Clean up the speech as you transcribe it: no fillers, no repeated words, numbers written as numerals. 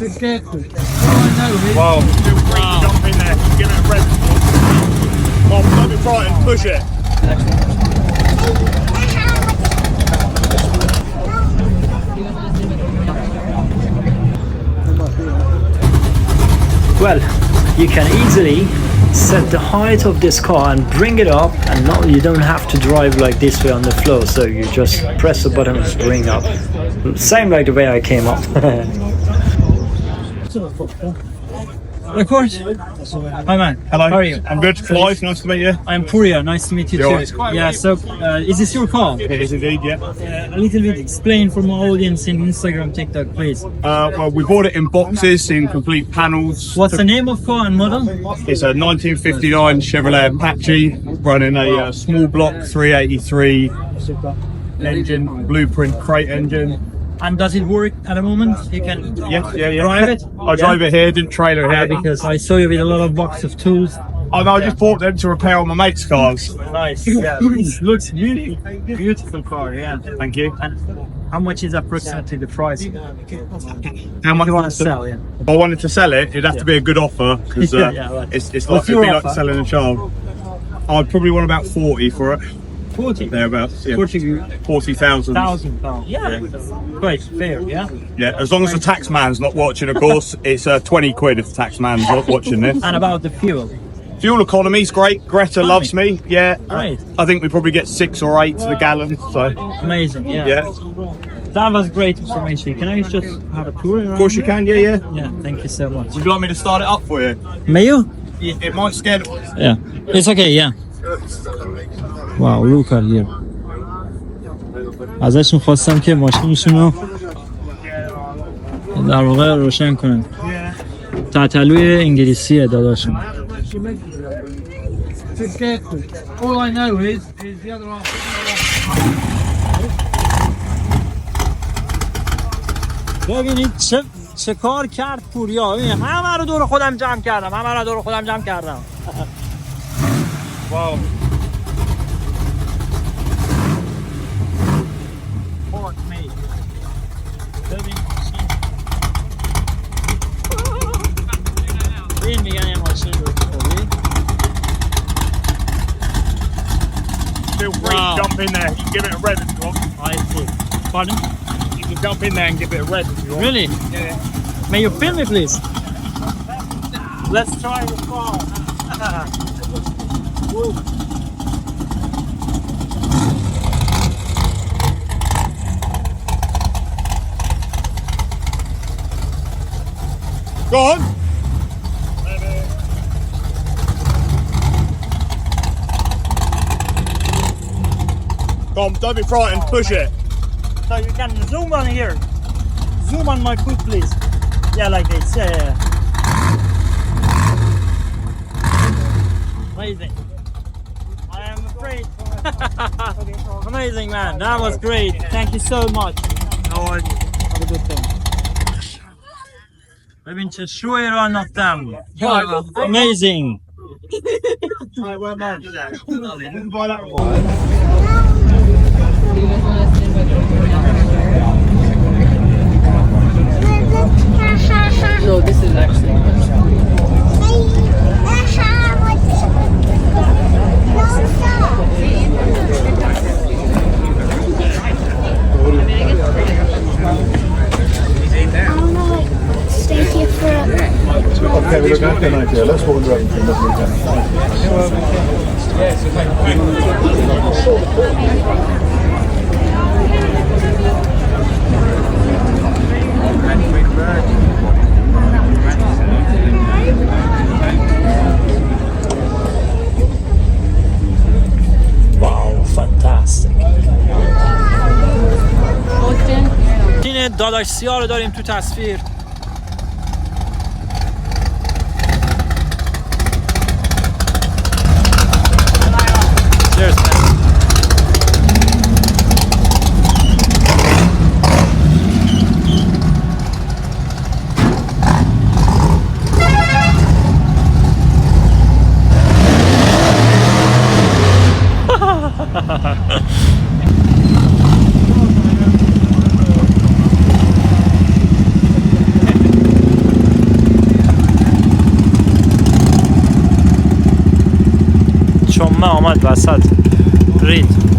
Wow. Feel free to jump in there, give it a rev. Mom, don't be frightened, push it. Well, you can easily set the height of this car and bring it up, and now you don't have to drive like this way on the floor, so you just press the button and bring up. Same like the way I came up. Of course. Hi man. Hello. How are you? I'm good. Clive, nice to meet you. I'm Puria. Nice to meet you too. Right. Yeah. So, is this your car? It is indeed, yeah. A little bit explain for my audience in Instagram, TikTok, please. Well, we bought it in boxes, in complete panels. What's the name of car and model? It's a 1959 Chevrolet Apache running a small block 383 engine, blueprint crate engine. And does it work at the moment? You can Yeah. drive it? I drive it here, didn't trailer it here. Because I saw you with a lot of box of tools. Oh no, I just bought them to repair all my mates' cars. Nice. Yeah. Looks really beautiful car. Yeah. Thank you. And how much is approximately the price? How much You want to sell? Yeah. If I wanted to sell it, it'd have to be a good offer because Yeah, right. it's like What's it'd your be like offer? selling a child. I'd probably want about 40 for it. 40. Thereabouts. Yeah. 40,000 40,000. pounds. Yeah. Great. Fair. Yeah. Yeah, as long as the tax man's not watching, of course. It's 20 quid if the tax man's not watching this. And about the fuel. Fuel economy's great. Greta loves me. Yeah. Great. I think we probably get 6 or 8 to the gallon. So Amazing. Yeah. yeah. That was great information. Can I just have a tour around? Of course you can. Yeah. Yeah. Thank you so much. Would you like me to start it up for you? May you? It might scare the... Yeah. It's okay. Yeah. Wow. Look at here. ازشون خواستم که ماشینشون رو در واقع روشن کنن. تتلوی انگلیسیه داداشون. All I know is the other ببینید چه کار کرد پوریا. همه رو دور خودم جمع کردم. Wow. این میگن یه ماشین رو خوبی. Feel free to jump in there. You can give it a rev if you want. I see. Pardon? You can jump in there and give it a rev if you want. Really? Yeah. May you film me please? Let's try the car. Go on. Come on, don't be frightened, push it. So you can zoom on here. Zoom on my foot please. Yeah, like this. Yeah. Amazing. I am afraid. Amazing man. That was great. Thank you so much. Have a good day. ببین چه شوی را انداختم. Amazing. No, this is actually. Stay here for Okay, we're looking at an idea. Let's wander up and think of Wow, fantastic. این داداش سیاه رو داریم تو تصویر. Cheers, man. اومد وسط رید